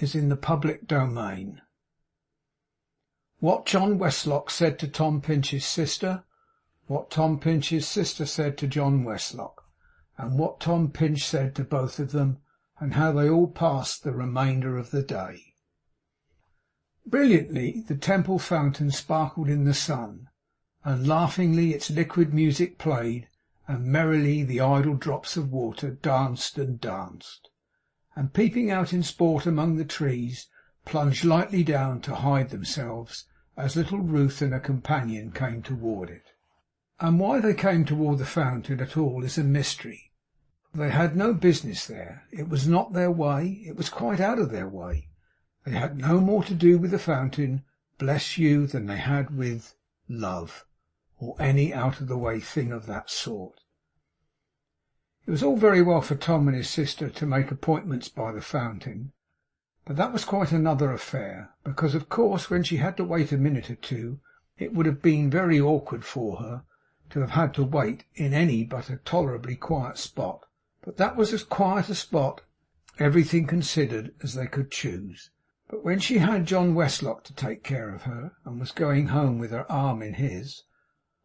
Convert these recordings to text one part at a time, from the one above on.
is in the public domain. What John Westlock said to Tom Pinch's sister, what Tom Pinch's sister said to John Westlock, and what Tom Pinch said to both of them, and how they all passed the remainder of the day. Brilliantly the temple fountain sparkled in the sun, and laughingly its liquid music played, and merrily the idle drops of water danced and danced, and peeping out in sport among the trees, plunged lightly down to hide themselves as little Ruth and her companion came toward it. And why they came toward the fountain at all is a mystery. They had no business there. It was not their way. It was quite out of their way. They had no more to do with the fountain, bless you, than they had with love, or any out-of-the-way thing of that sort. It was all very well for Tom and his sister to make appointments by the fountain, but that was quite another affair, because of course when she had to wait a minute or two, it would have been very awkward for her to have had to wait in any but a tolerably quiet spot. But that was as quiet a spot, everything considered, as they could choose. But when she had John Westlock to take care of her, and was going home with her arm in his,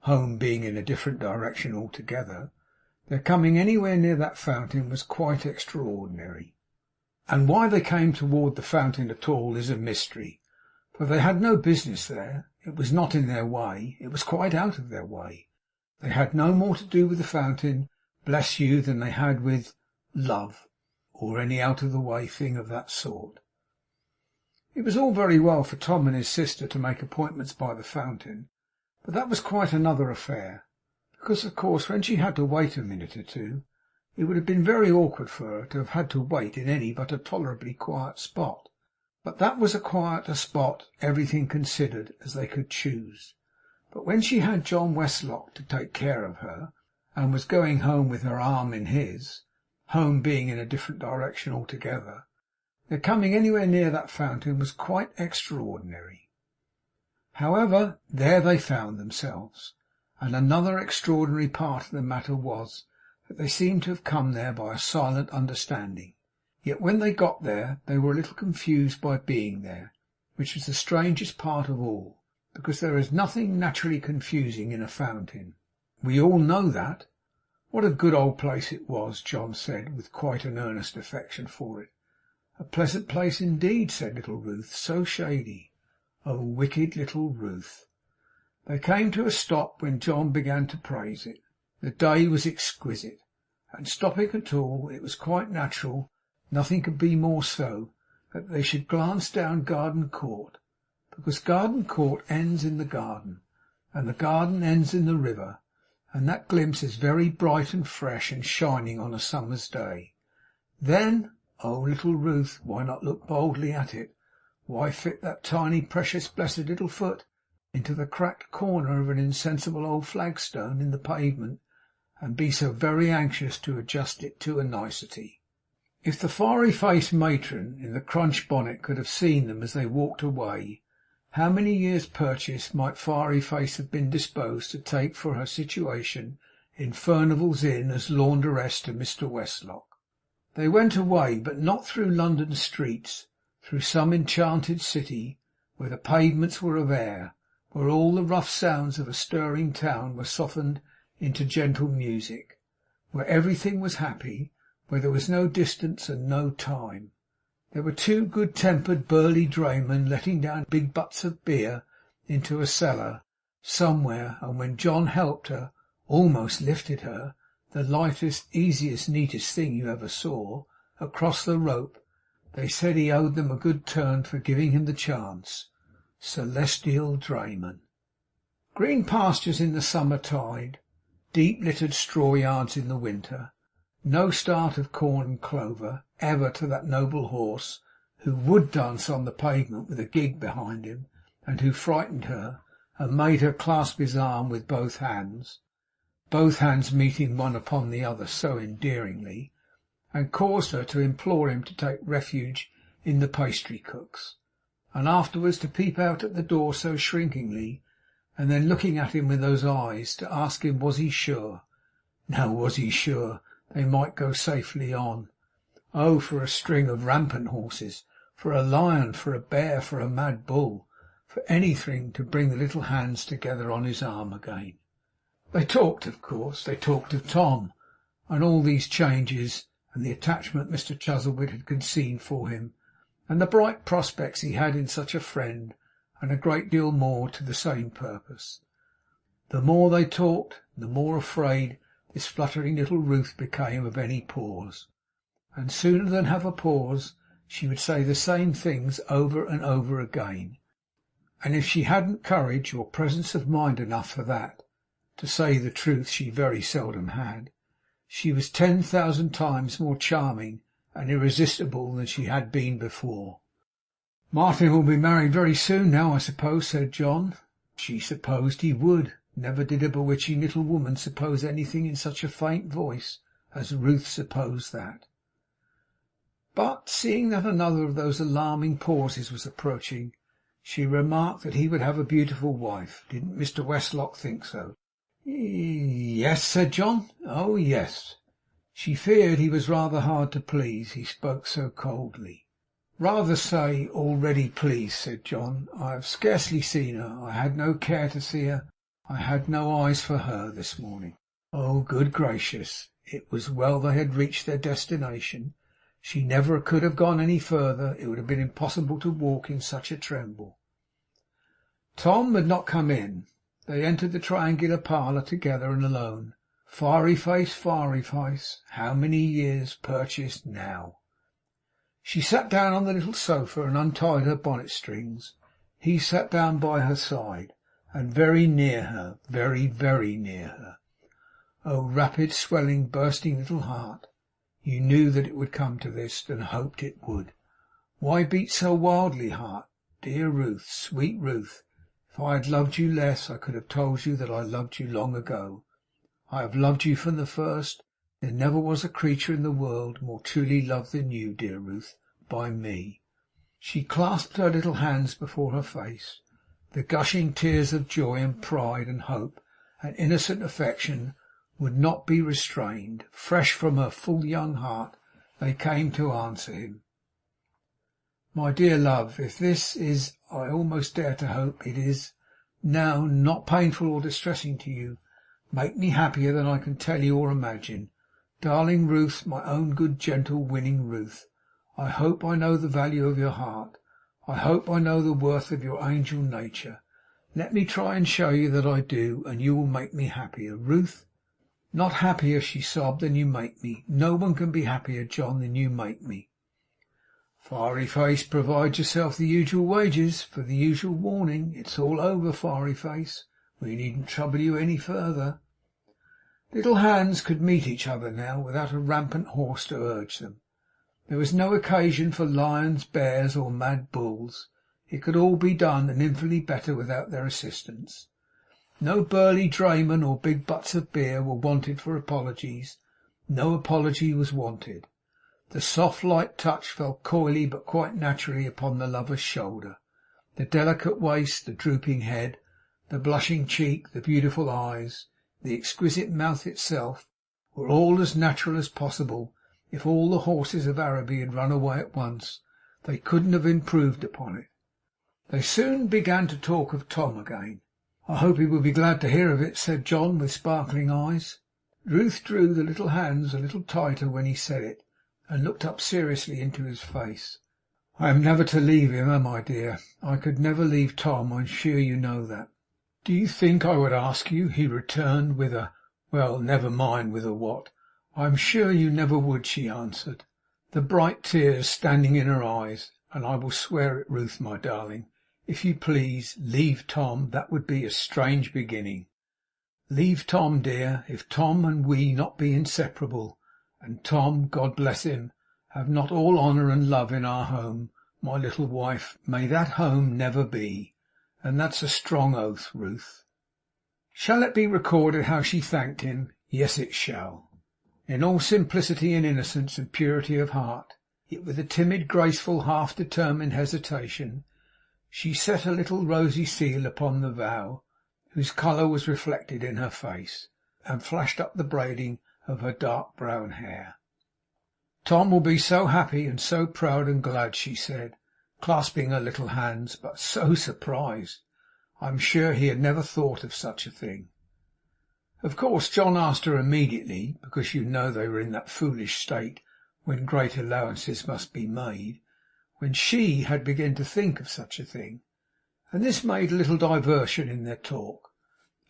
home being in a different direction altogether, their coming anywhere near that fountain was quite extraordinary. And why they came toward the fountain at all is a mystery, for they had no business there. It was not in their way. It was quite out of their way. They had no more to do with the fountain, bless you, than they had with love, or any out-of-the-way thing of that sort. It was all very well for Tom and his sister to make appointments by the fountain, but that was quite another affair, because of course when she had to wait a minute or two, it would have been very awkward for her to have had to wait in any but a tolerably quiet spot. But that was a quieter spot, everything considered, as they could choose. But when she had John Westlock to take care of her, and was going home with her arm in his, home being in a different direction altogether, their coming anywhere near that fountain was quite extraordinary. However, there they found themselves, and another extraordinary part of the matter was that they seemed to have come there by a silent understanding. Yet when they got there, they were a little confused by being there, which was the strangest part of all, because there is nothing naturally confusing in a fountain. We all know that. What a good old place it was, John said, with quite an earnest affection for it. A pleasant place indeed, said little Ruth, so shady. Oh, wicked little Ruth. They came to a stop when John began to praise it. The day was exquisite, and stopping at all, it was quite natural, nothing could be more so, that they should glance down Garden Court, because Garden Court ends in the garden, and the garden ends in the river, and that glimpse is very bright and fresh and shining on a summer's day. Then, oh, little Ruth, why not look boldly at it? Why fit that tiny, precious, blessed little foot into the cracked corner of an insensible old flagstone in the pavement, and be so very anxious to adjust it to a nicety? If the fiery-faced matron in the crunch bonnet could have seen them as they walked away, how many years' purchase might Fiery-Face have been disposed to take for her situation in Furnival's Inn as laundress to Mr. Westlock? They went away, but not through London streets, through some enchanted city, where the pavements were of air, where all the rough sounds of a stirring town were softened into gentle music, where everything was happy, where there was no distance and no time. There were two good-tempered burly draymen letting down big butts of beer into a cellar somewhere, and when John helped her, almost lifted her, the lightest, easiest, neatest thing you ever saw, across the rope, they said he owed them a good turn for giving him the chance. Celestial drayman. Green pastures in the summer tide, deep littered straw yards in the winter, no start of corn and clover ever to that noble horse, who would dance on the pavement with a gig behind him, and who frightened her, and made her clasp his arm with both hands meeting one upon the other so endearingly, and caused her to implore him to take refuge in the pastry cook's, and afterwards to peep out at the door so shrinkingly, and then looking at him with those eyes, to ask him was he sure? Now was he sure they might go safely on? Oh, for a string of rampant horses, for a lion, for a bear, for a mad bull, for anything to bring the little hands together on his arm again. They talked, of course. They talked of Tom, and all these changes, and the attachment Mr Chuzzlewit had conceived for him, and the bright prospects he had in such a friend, and a great deal more to the same purpose. The more they talked, the more afraid this fluttering little Ruth became of any pause, and sooner than have a pause she would say the same things over and over again. And if she hadn't courage or presence of mind enough for that, to say the truth she very seldom had, she was 10,000 times more charming and irresistible than she had been before. "Martin will be married very soon now, I suppose," said John. She supposed he would. Never did a bewitching little woman suppose anything in such a faint voice as Ruth supposed that. But, seeing that another of those alarming pauses was approaching, she remarked that he would have a beautiful wife. Didn't Mr Westlock think so? Yes, said John. Oh, yes. She feared he was rather hard to please, he spoke so coldly. Rather say already pleased, said John. I have scarcely seen her. I had no care to see her. I had no eyes for her this morning. Oh, good gracious! It was well they had reached their destination. She never could have gone any further. It would have been impossible to walk in such a tremble. Tom had not come in. They entered the triangular parlour together and alone. Fiery face, how many years purchased now? She sat down on the little sofa and untied her bonnet strings. He sat down by her side, and very near her, very, very near her. Oh, rapid, swelling, bursting little heart! You knew that it would come to this, and hoped it would. Why beat so wildly, heart? Dear Ruth, sweet Ruth, if I had loved you less, I could have told you that I loved you long ago. I have loved you from the first. There never was a creature in the world more truly loved than you, dear Ruth, by me. She clasped her little hands before her face. The gushing tears of joy and pride and hope and innocent affection would not be restrained. Fresh from her full young heart, they came to answer him. My dear love, if this is, I almost dare to hope it is, now not painful or distressing to you, make me happier than I can tell you or imagine. Darling Ruth, my own good, gentle, winning Ruth, I hope I know the value of your heart. I hope I know the worth of your angel nature. Let me try and show you that I do, and you will make me happier. Ruth, not happier, she sobbed, than you make me. No one can be happier, John, than you make me. Fiery face, provide yourself the usual wages for the usual warning. It's all over, Fiery face. We needn't trouble you any further. Little hands could meet each other now, without a rampant horse to urge them. There was no occasion for lions, bears, or mad bulls. It could all be done, and infinitely better, without their assistance. No burly draymen or big butts of beer were wanted for apologies. No apology was wanted. The soft light touch fell coyly but quite naturally upon the lover's shoulder. The delicate waist, the drooping head, the blushing cheek, the beautiful eyes, the exquisite mouth itself, were all as natural as possible. If all the horses of Araby had run away at once, they couldn't have improved upon it. They soon began to talk of Tom again. I hope he will be glad to hear of it, said John, with sparkling eyes. Ruth drew the little hands a little tighter when he said it, and looked up seriously into his face. I am never to leave him, am I, dear? I could never leave Tom. I'm sure you know that. Do you think I would ask you? He returned with a, well, never mind with a what. I am sure you never would, she answered, the bright tears standing in her eyes. And I will swear it, Ruth, my darling. If you please, leave Tom. That would be a strange beginning. Leave Tom, dear. If Tom and we not be inseparable, and Tom, God bless him, have not all honour and love in our home, my little wife, may that home never be. And that's a strong oath, Ruth. Shall it be recorded how she thanked him? Yes, it shall. In all simplicity and innocence and purity of heart, yet with a timid, graceful, half-determined hesitation, she set her little rosy seal upon the vow, whose colour was reflected in her face, and flashed up the braiding of her dark brown hair. Tom will be so happy and so proud and glad, she said. clasping her little hands, but so surprised. I am sure he had never thought of such a thing. Of course John asked her immediately, because you know they were in that foolish state when great allowances must be made, when she had begun to think of such a thing, and this made a little diversion in their talk,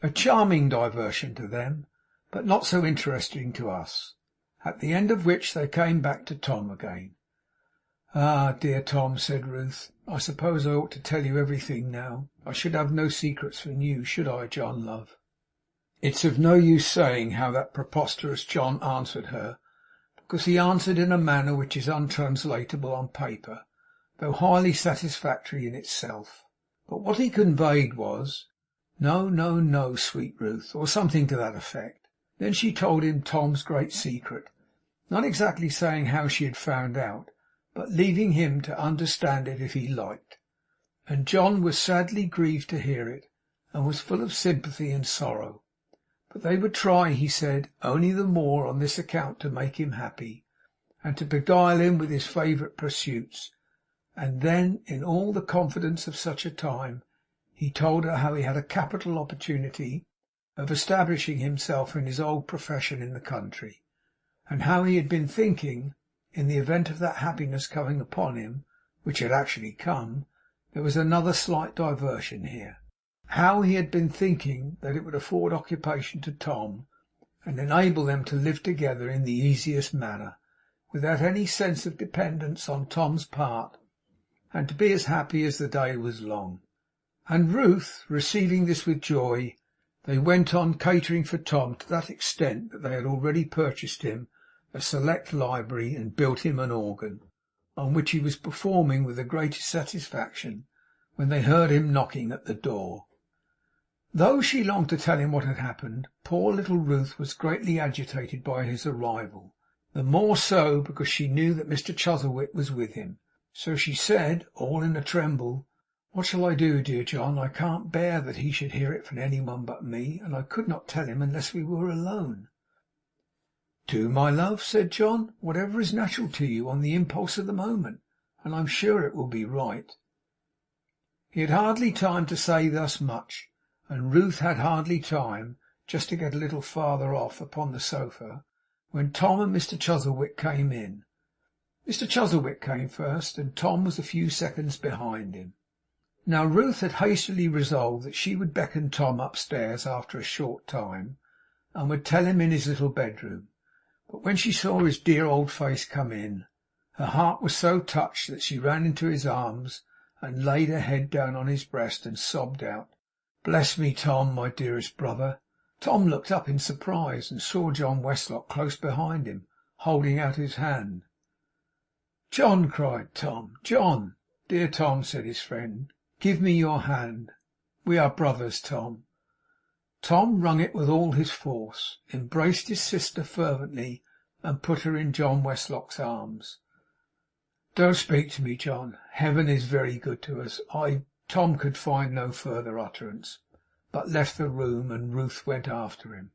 a charming diversion to them, but not so interesting to us, at the end of which they came back to Tom again. "Ah, dear Tom," said Ruth, "I suppose I ought to tell you everything now. I should have no secrets from you, should I, John, love?" It's of no use saying how that preposterous John answered her, because he answered in a manner which is untranslatable on paper, though highly satisfactory in itself. But what he conveyed was, "No, no, no, sweet Ruth," or something to that effect. Then she told him Tom's great secret, not exactly saying how she had found out, but leaving him to understand it if he liked. And John was sadly grieved to hear it, and was full of sympathy and sorrow. But they would try, he said, only the more on this account to make him happy, and to beguile him with his favourite pursuits. And then, in all the confidence of such a time, he told her how he had a capital opportunity of establishing himself in his old profession in the country, and how he had been thinking, in the event of that happiness coming upon him, which had actually come, there was another slight diversion here. How he had been thinking that it would afford occupation to Tom, and enable them to live together in the easiest manner, without any sense of dependence on Tom's part, and to be as happy as the day was long. And Ruth, receiving this with joy, they went on catering for Tom to that extent that they had already purchased him a select library and built him an organ, on which he was performing with the greatest satisfaction, when they heard him knocking at the door. Though she longed to tell him what had happened, poor little Ruth was greatly agitated by his arrival, the more so because she knew that Mr Chuzzlewit was with him. So she said, all in a tremble, "What shall I do, dear John? I can't bear that he should hear it from any one but me, and I could not tell him unless we were alone." "Do, my love," said John, "whatever is natural to you on the impulse of the moment, and I am sure it will be right." He had hardly time to say thus much, and Ruth had hardly time just to get a little farther off upon the sofa, when Tom and Mr Chuzzlewit came in. Mr Chuzzlewit came first, and Tom was a few seconds behind him. Now Ruth had hastily resolved that she would beckon Tom upstairs after a short time, and would tell him in his little bedroom. But when she saw his dear old face come in, her heart was so touched that she ran into his arms, and laid her head down on his breast, and sobbed out, "Bless me, Tom, my dearest brother." Tom looked up in surprise, and saw John Westlock close behind him, holding out his hand. "John!" cried Tom. "John!" "Dear Tom," said his friend, "give me your hand. We are brothers, Tom." Tom wrung it with all his force, embraced his sister fervently, and put her in John Westlock's arms. "Don't speak to me, John. Heaven is very good to us. Tom could find no further utterance, but left the room, and Ruth went after him.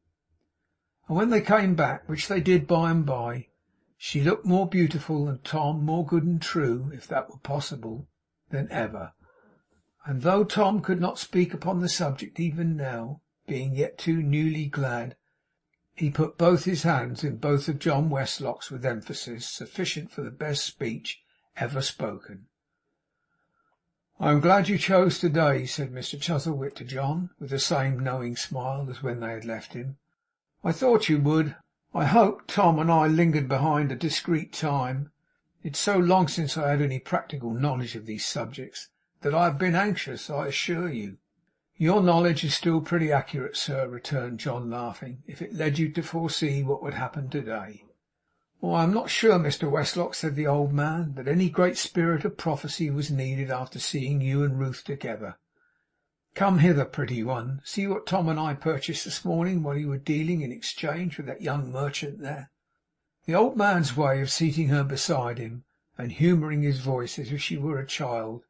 And when they came back, which they did by and by, she looked more beautiful, and Tom more good and true, if that were possible, than ever. And though Tom could not speak upon the subject even now, being yet too newly glad, he put both his hands in both of John Westlock's with emphasis sufficient for the best speech ever spoken. "I am glad you chose today," said Mr Chuzzlewit to John, with the same knowing smile as when they had left him. "I thought you would. I hoped Tom and I lingered behind a discreet time. It's so long since I had any practical knowledge of these subjects, that I have been anxious, I assure you." "Your knowledge is still pretty accurate, sir," returned John, laughing, "if it led you to foresee what would happen today." "Oh, I am not sure, Mr Westlock," said the old man, "that any great spirit of prophecy was needed after seeing you and Ruth together. Come hither, pretty one. See what Tom and I purchased this morning while you were dealing in exchange with that young merchant there." The old man's way of seating her beside him, and humouring his voice as if she were a child,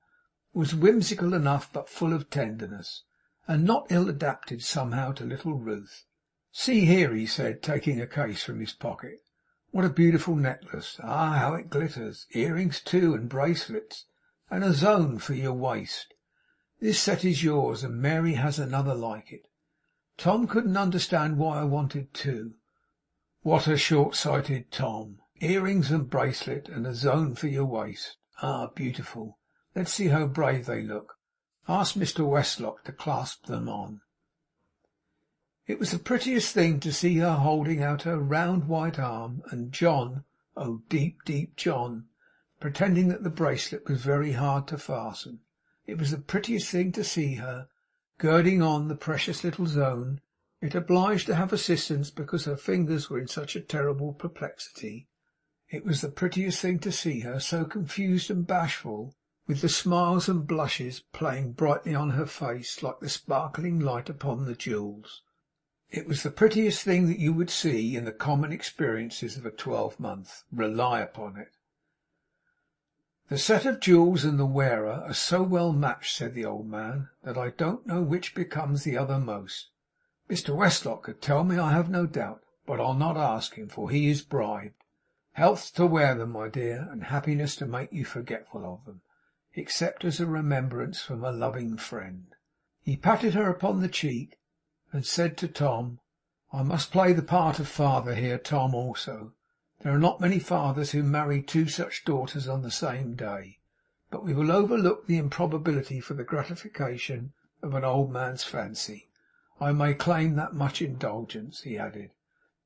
was whimsical enough, but full of tenderness, and not ill adapted somehow to little Ruth. "See here," he said, taking a case from his pocket. "What a beautiful necklace! Ah, how it glitters! Earrings too, and bracelets. and a zone for your waist. This set is yours, and Mary has another like it. Tom couldn't understand why I wanted two. What a short-sighted Tom! Earrings and bracelet, and a zone for your waist. Ah, beautiful! Let's see how brave they look. Ask Mr. Westlock to clasp them on. It was the prettiest thing to see her holding out her round white arm, and John, oh deep, deep John, pretending that the bracelet was very hard to fasten. It was the prettiest thing to see her girding on the precious little zone, yet obliged to have assistance because her fingers were in such a terrible perplexity. It was the prettiest thing to see her so confused and bashful, with the smiles and blushes playing brightly on her face like the sparkling light upon the jewels. It was the prettiest thing that you would see in the common experiences of a 12-month. Rely upon it. The set of jewels and the wearer are so well matched, said the old man, that I don't know which becomes the other most. Mr. Westlock could tell me, I have no doubt, but I'll not ask him, for he is bribed. Health to wear them, my dear, and happiness to make you forgetful of them, except as a remembrance from a loving friend. He patted her upon the cheek, and said to Tom, I must play the part of father here, Tom, also. There are not many fathers who marry two such daughters on the same day, but we will overlook the improbability for the gratification of an old man's fancy. I may claim that much indulgence, he added,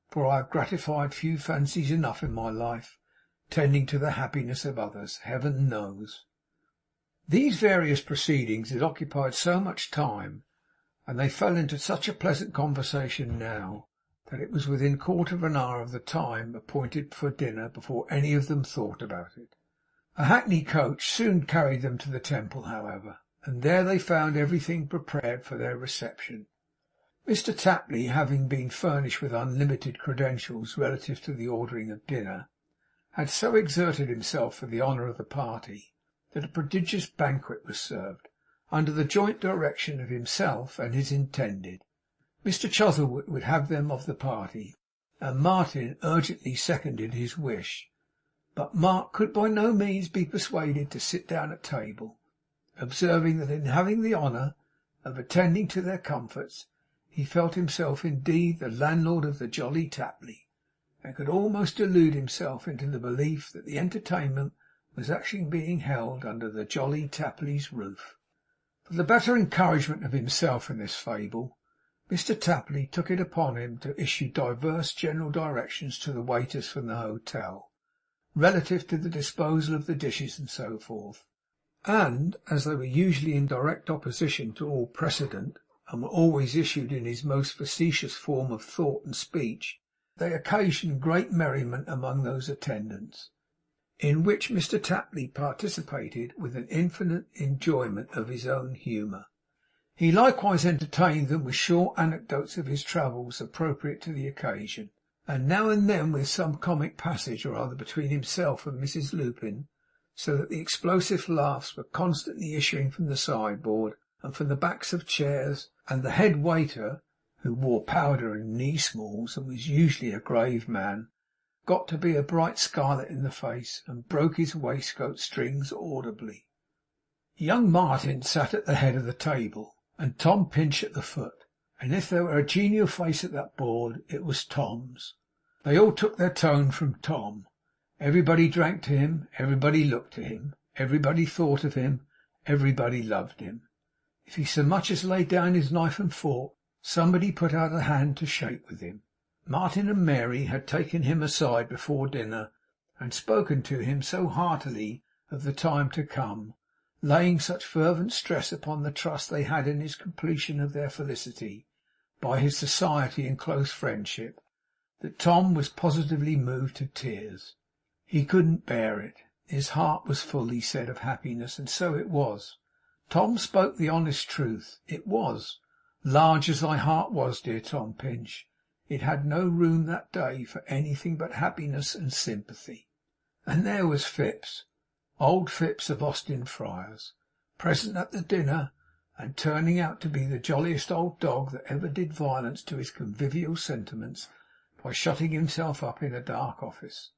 for I have gratified few fancies enough in my life, tending to the happiness of others, heaven knows. These various proceedings had occupied so much time, and they fell into such a pleasant conversation now, that it was within quarter of an hour of the time appointed for dinner before any of them thought about it. A hackney coach soon carried them to the Temple, however, and there they found everything prepared for their reception. Mr. Tapley, having been furnished with unlimited credentials relative to the ordering of dinner, had so exerted himself for the honour of the party that a prodigious banquet was served, under the joint direction of himself and his intended. Mr. Chuzzlewit would have them of the party, and Martin urgently seconded his wish. But Mark could by no means be persuaded to sit down at table, observing that in having the honour of attending to their comforts, he felt himself indeed the landlord of the Jolly Tapley, and could almost delude himself into the belief that the entertainment was actually being held under the Jolly Tapley's roof. For the better encouragement of himself in this fable, Mr. Tapley took it upon him to issue divers general directions to the waiters from the hotel, relative to the disposal of the dishes and so forth, and as they were usually in direct opposition to all precedent, and were always issued in his most facetious form of thought and speech, they occasioned great merriment among those attendants, in which Mr. Tapley participated with an infinite enjoyment of his own humour. He likewise entertained them with short anecdotes of his travels appropriate to the occasion, and now and then with some comic passage or other between himself and Mrs. Lupin, so that the explosive laughs were constantly issuing from the sideboard and from the backs of chairs, and the head waiter, who wore powder and knee-smalls and was usually a grave man, got to be a bright scarlet in the face, and broke his waistcoat strings audibly. Young Martin sat at the head of the table, and Tom Pinch at the foot, and if there were a genial face at that board, it was Tom's. They all took their tone from Tom. Everybody drank to him, everybody looked to him, everybody thought of him, everybody loved him. If he so much as laid down his knife and fork, somebody put out a hand to shake with him. Martin and Mary had taken him aside before dinner, and spoken to him so heartily of the time to come, laying such fervent stress upon the trust they had in his completion of their felicity by his society and close friendship, that Tom was positively moved to tears. He couldn't bear it. His heart was full, he said, of happiness, and so it was. Tom spoke the honest truth. It was. Large as thy heart was, dear Tom Pinch, it had no room that day for anything but happiness and sympathy. And there was Phipps, old Phipps of Austin Friars, present at the dinner, and turning out to be the jolliest old dog that ever did violence to his convivial sentiments by shutting himself up in a dark office.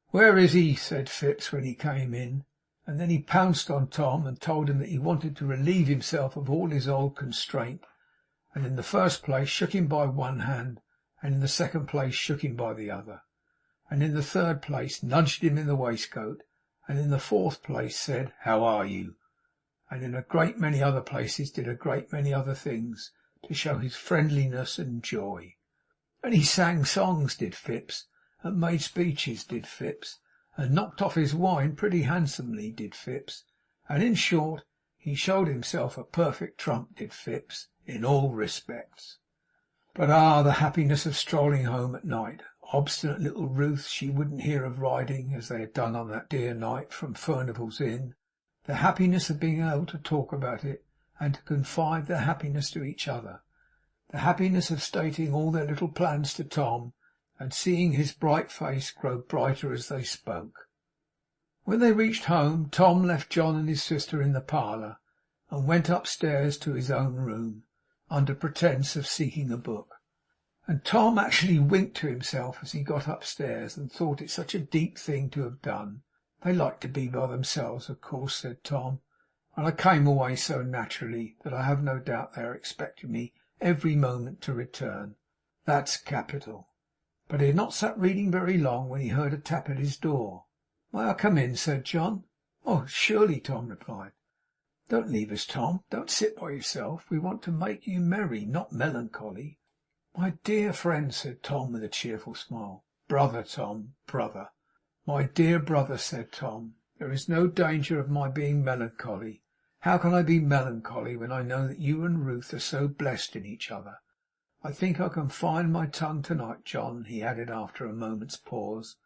'Where is he?' said Phipps when he came in, and then he pounced on Tom and told him that he wanted to relieve himself of all his old constraint, and in the first place shook him by one hand, and in the second place shook him by the other, and in the third place nudged him in the waistcoat, and in the fourth place said, "How are you?" and in a great many other places did a great many other things to show his friendliness and joy. And he sang songs, did Phips, and made speeches, did Phips, and knocked off his wine pretty handsomely, did Phips, and in short, he showed himself a perfect trump, did Phips, in all respects. But the happiness of strolling home at night! Obstinate little Ruth, she wouldn't hear of riding, as they had done on that dear night, from Furnival's Inn. The happiness of being able to talk about it, and to confide their happiness to each other. The happiness of stating all their little plans to Tom, and seeing his bright face grow brighter as they spoke. When they reached home, Tom left John and his sister in the parlour, and went upstairs to his own room, under pretence of seeking a book. And Tom actually winked to himself as he got upstairs, and thought it such a deep thing to have done. "They like to be by themselves, of course," said Tom, "and I came away so naturally that I have no doubt they are expecting me every moment to return. That's capital." But he had not sat reading very long when he heard a tap at his door. "May I come in?" said John. "Oh, surely," Tom replied. "Don't leave us, Tom. Don't sit by yourself. We want to make you merry, not melancholy." "My dear friend," said Tom, with a cheerful smile. "Brother, Tom, brother." "My dear brother," said Tom, "there is no danger of my being melancholy. How can I be melancholy when I know that you and Ruth are so blessed in each other? I think I can find my tongue tonight, John," he added after a moment's pause,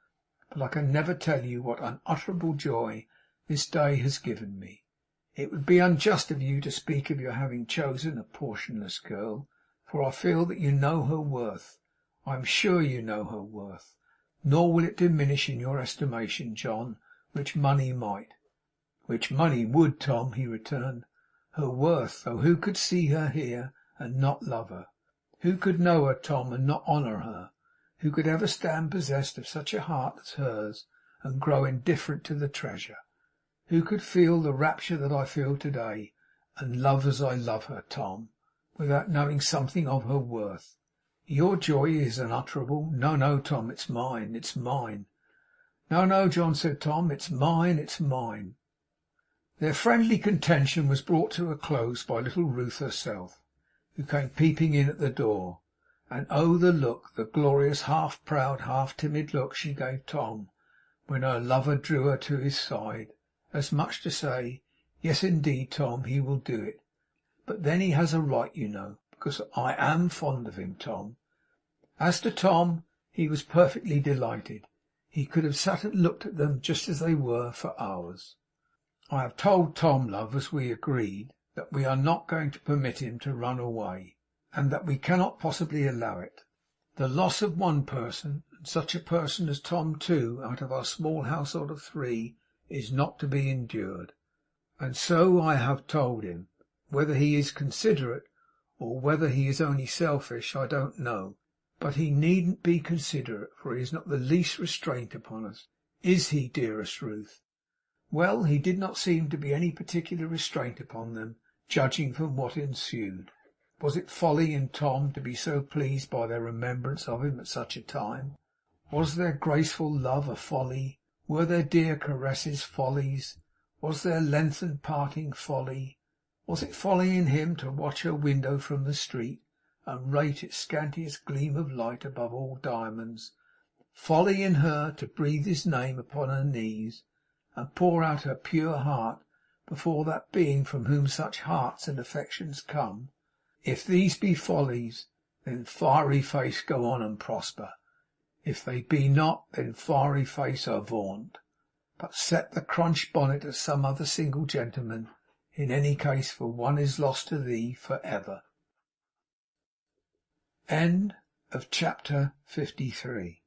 "but I can never tell you what unutterable joy this day has given me. It would be unjust of you to speak of your having chosen a portionless girl, for I feel that you know her worth. I am sure you know her worth. Nor will it diminish in your estimation, John, which money might." "Which money would, Tom," he returned. "Her worth. Oh, who could see her here, and not love her? Who could know her, Tom, and not honour her? Who could ever stand possessed of such a heart as hers, and grow indifferent to the treasure? Who could feel the rapture that I feel today, and love as I love her, Tom, without knowing something of her worth? Your joy is unutterable. No, no, Tom, it's mine, it's mine." "No, no, John," said Tom, "it's mine, it's mine." Their friendly contention was brought to a close by little Ruth herself, who came peeping in at the door. And oh, the look, the glorious half proud, half timid look she gave Tom, when her lover drew her to his side, as much to say, "Yes, indeed, Tom, he will do it. But then he has a right, you know, because I am fond of him, Tom." As to Tom, he was perfectly delighted. He could have sat and looked at them just as they were, for hours. "I have told Tom, love, as we agreed, that we are not going to permit him to run away, and that we cannot possibly allow it. The loss of one person, and such a person as Tom too, out of our small household of three, is not to be endured. And so I have told him. Whether he is considerate, or whether he is only selfish, I don't know. But he needn't be considerate, for he is not the least restraint upon us. Is he, dearest Ruth?" Well, he did not seem to be any particular restraint upon them, judging from what ensued. Was it folly in Tom to be so pleased by their remembrance of him at such a time? Was their graceful love a folly? Were their dear caresses follies? Was their lengthened parting folly? Was it folly in him to watch her window from the street, and rate its scantiest gleam of light above all diamonds? Folly in her to breathe his name upon her knees, and pour out her pure heart before that being from whom such hearts and affections come? If these be follies, then fiery face go on and prosper. If they be not, then fiery face avaunt. But set the crunch bonnet at some other single gentleman, in any case, for one is lost to thee for ever. Chapter 53